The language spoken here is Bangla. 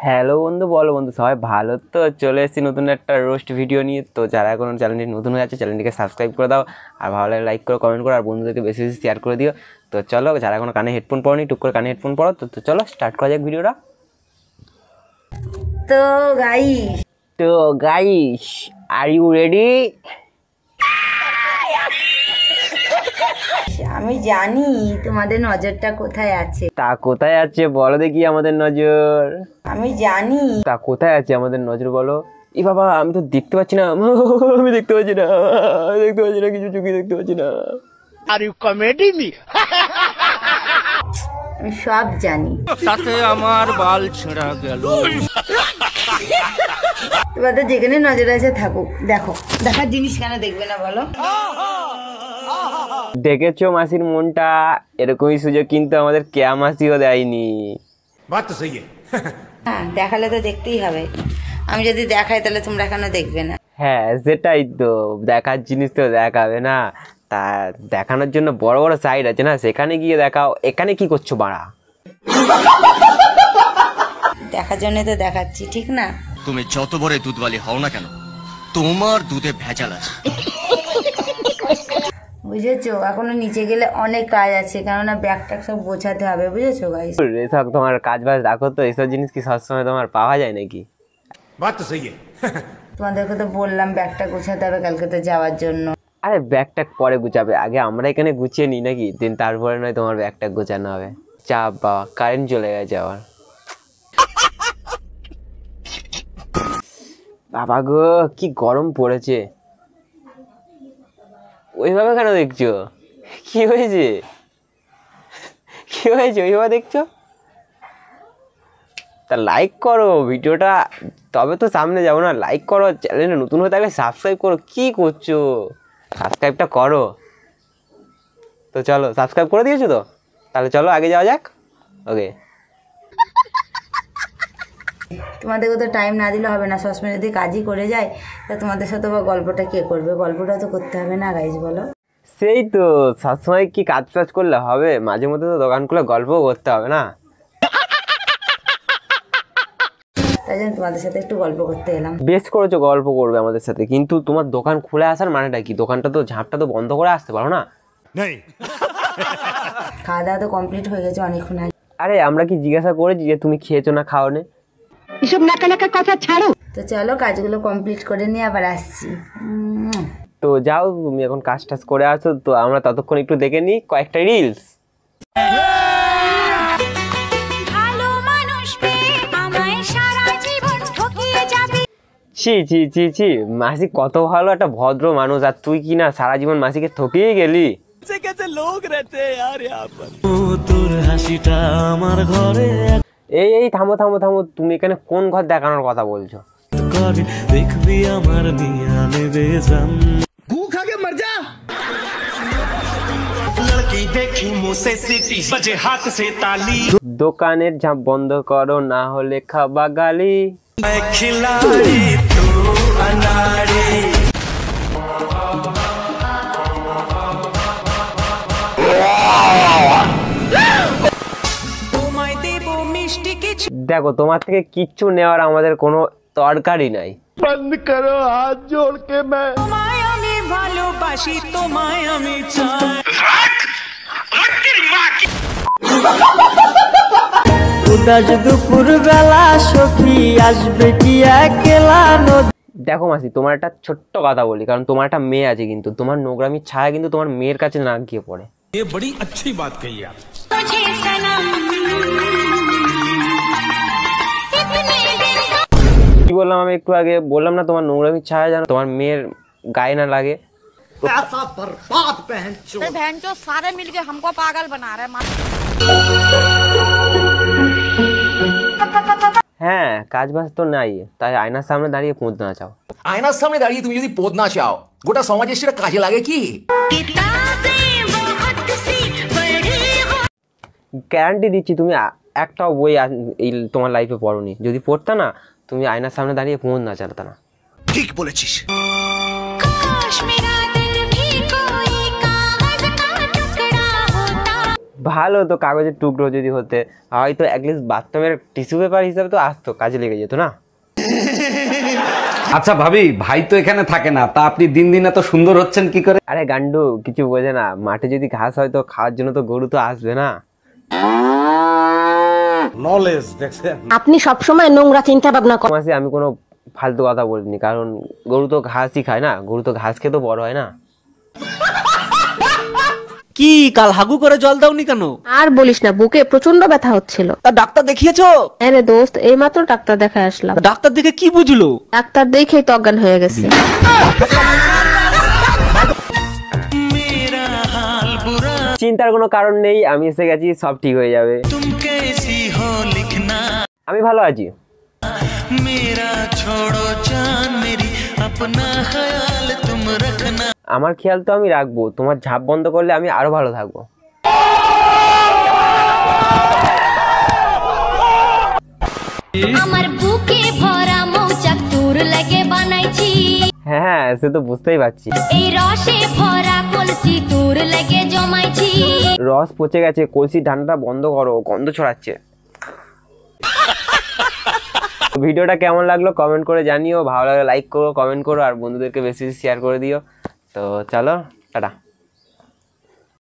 হ্যালো বন্ধু, বলো বন্ধু, সবাই ভালো তো? চলে এসেছি নতুন একটা রোস্ট ভিডিও নিয়ে। তো যারা এখন চ্যানেলটি নতুন হয়ে আছে চ্যানেলটিকে সাবস্ক্রাইব করে দাও, আর ভালো লাগে লাইক করো, কমেন্ট করো, আর বন্ধুদেরকে বেশি বেশি শেয়ার করে দিও। তো চলো, যারা এখন কানে হেডফোন পরোনি টুক করে কানে হেডফোন পরো। তো চলো স্টার্ট করা যাক ভিডিওটা। তো গাইস আর ইউ রেডি? আমি জানি তোমাদের নজরটা কোথায় আছে। তা কোথায় আছে বলো দেখি আমাদের নজর? আমি জানি তা কোথায় আছে আমাদের নজর বলো? এ বাবা, আমি তো দেখতে পাচ্ছি না, আমি দেখতে পাচ্ছি না, কিছু চোখে দেখতে পাচ্ছি না। Are you comedy me? আমি সব জানি। তাতে আমার বাল ছেঁড়া গেল। তোমাদের যেখানে নজর আছে থাকুক, দেখো। দেখার জিনিস কেন দেখবে না বলো? দেখেছো মাসির মনটা, এরকমই সুযোগ কিন্তু আমাদের কেয়া মাসিও দেয়নি। হ্যাঁ, দেখালে তো দেখতেই হবে। আমি যদি দেখাই তাহলে তোমরা কেন দেখবে না? হ্যাঁ সেটাই তো, দেখার জিনিস তো দেখাবে না, তা দেখানোর জন্য বড় বড় সাইড আছে না, সেখানে গিয়ে দেখাও। এখানে কি করছো বাড়া? দেখার জন্য তো দেখাচ্ছি, ঠিক না? তুমি যত বড় দুধওয়ালি হও না কেন, তোমার দুধে ভেজাল আছে। বুঝেছো? এখনো নিচে গেলে অনেক কাজ আছে, কেননা ব্যাগ ট্যাগ সব গোছাতে হবে, বুঝেছো গাইস? এসব তোমার কাজ বাজ রাখো তো, এইসব জিনিস কি সবসময় তোমার পাওয়া যায় নাকি? তোমাদেরকে তো বললাম ব্যাগটা গোছাতে হবে কালকে তো যাওয়ার জন্য। আরে ব্যাগ ট্যাগ পরে গুছাবে, আগে আমরা এখানে গুছিয়ে নিই নাকি, দিন তারপরে নয় তোমার ব্যাগ ট্যাগ গোছানো হবে। চাপ বাবা, কারেন্ট চলে গেছে আবার। বাবা গো, কি গরম পড়েছে। ওইভাবে কেন দেখছো? কি হয়েছে? ওইভাবে দেখছো? তা লাইক করো ভিডিওটা, তবে তো সামনে যাবো না। লাইক করো, চ্যানেলে নতুন হয়ে থাকলে সাবস্ক্রাইব করো। কি করছো? সাবস্ক্রাইবটা করো। তো চলো, সাবস্ক্রাইব করে দিয়েছো তো? তাহলে চলো আগে যাওয়া যাক। ওকে, তোমাদেরকে তো টাইম না দিলে হবে না। সবসময় যদি কাজই করে যায় তা তোমাদের সাথে বা গল্পটা কে করবে? গল্পটা তো করতে হবে না গাইজ, বলো? সেই তো, সবসময় কি কাজ টাজ করলে হবে? মাঝে মধ্যে তো দোকান খুলে গল্পও করতে হবে না? তাই জন্য তোমাদের সাথে একটু গল্প করতে এলাম। বেশ করেছো, গল্প করবে আমাদের সাথে, কিন্তু তোমার দোকান খুলে আসার মানেটা কি? দোকানটা তো ঝাঁপটা তো বন্ধ করে আসতে পারো না? খাওয়া দাওয়া তো কমপ্লিট হয়ে গেছে অনেকক্ষণ আগে। আরে আমরা কি জিজ্ঞাসা করেছি যে তুমি খেয়েছো না খাওনি? এসব নাকা নাকা কথা ছাড়ো। তো চলো কাজগুলো কমপ্লিট করে নিয়ে আবার আসছি। তো যাও, তুমি এখন কাজ টাজ করে আসো, তো আমরা ততক্ষণ একটু দেখে নিই কয়েকটা রিলস। ছি ছি ছি ছি, মাসি কত ভালো একটা ভদ্র মানুষ, আর তুই কি না সারা জীবন মাসিকে ঠকিয়ে গেলি। এই থামো থামো থামো, তুমি এখানে কোন ঘর দেখানোর কথা বলছো? দেখবি আমার মিয়া নেবে জান গু খাকে মর যা। দোকানের ঝাঁপ বন্ধ করো, না হলে খাবা গালি। দেখো, তোমার থেকে কিচ্ছু নেওয়ার আমাদের কোনো দরকারই নাই। বন্ধ করো হাত জোড় কে, তোমায় আমি ভালোবাসি, তোমায় আমি চাই। উদাস দুপুর বেলা সখী আসবে কি একলা। দেখো মাসি, তোমার একটা ছোট্ট কথা বলি, কারণ তোমার একটা মেয়ে আছে, কিন্তু তোমার নোংরামির ছায়া কিন্তু তোমার মেয়ের কাছে না গিয়ে পড়ে। ये बड़ी अच्छी बात कही आप। কি বললাম আমি একটু আগে? বললাম না তোমার নোংরামির ছায়া যেন তোমার মেয়ের গায়ে না লাগে। पैसा बर्बाद बहनचोद सारे मिलके हमको पागल बना रहे हैं। হ্যাঁ, কাজ বাজ তো নাই, তাই আয়নার সামনে দাঁড়িয়ে পোঁত না চাও। আয়নার সামনে দাঁড়িয়ে তুমি যদি পদ না চাও, গোটা সমাজের সেটা কাজে লাগে কি? গ্যারান্টি দিচ্ছি তুমি একটাও বই এই তোমার লাইফে পড়োনি। যদি পড়তা না, তুমি আয়নার সামনে দাঁড়িয়ে পোঁত না চালাতা না। ঠিক বলেছিস। ভালো তো কাগজের টুকরো যদি হতে হয়তো অ্যাটলিস্ট বাথরুমের টিস্যু পেপার হিসাবে তো আসতো, কাজে লেগে যেত না। আচ্ছা ভাবি, ভাই তো এখানে থাকে না, তা আপনি দিন দিন এত সুন্দর হচ্ছেন কি করে? আরে গান্ডু কিছু বোঝে না, মাঠে যদি ঘাস হয় তো খাওয়ার জন্য তো গরু তো আসবে না। আপনি সবসময় নোংরা চিন্তা ভাবনা করেন। মাসে আমি কোনো ফালতু কথা বলিনি, কারণ গরু তো ঘাসই খায় না, গরু তো ঘাস খেয়ে তো বড় হয় না। কি কাল হাগু করে জল দাওনি কেন? আর বলিস না, বুকে প্রচন্ড ব্যথা হচ্ছিল। তা ডাক্তার দেখিয়েছো? আরে দোস্ত, এইমাত্র ডাক্তার দেখায় আসলাম। ডাক্তার দেখে কি বুঝলো? ডাক্তার দেখেই তো অজ্ঞান হয়ে গেছে। চিন্তার কোনো কারণ নেই, আমি এসে গেছি, সব ঠিক হয়ে যাবে। আমি ভালো আছি। আমার খেয়াল তো আমি রাখবো, তোমার ঝাপ বন্ধ করলে আমি আরো ভালো থাকবো। আমার বুকে ভরা মৌচাক তোর লাগে বানাইছি। হ্যাঁ সে তো বুঝতেই পারছি। এই রসে ভরা কলসি তোর লাগে জমাইছি। রস পচে গেছে, কলসির ঢাকনাটা বন্ধ করো, গন্ধ ছড়াচ্ছে। ভিডিওটা কেমন লাগলো কমেন্ট করে জানিও, ভালো লাগলে লাইক করো, কমেন্ট করো, আর বন্ধুদেরকে বেশি বেশি শেয়ার করে দিও। তো চলো টাটা।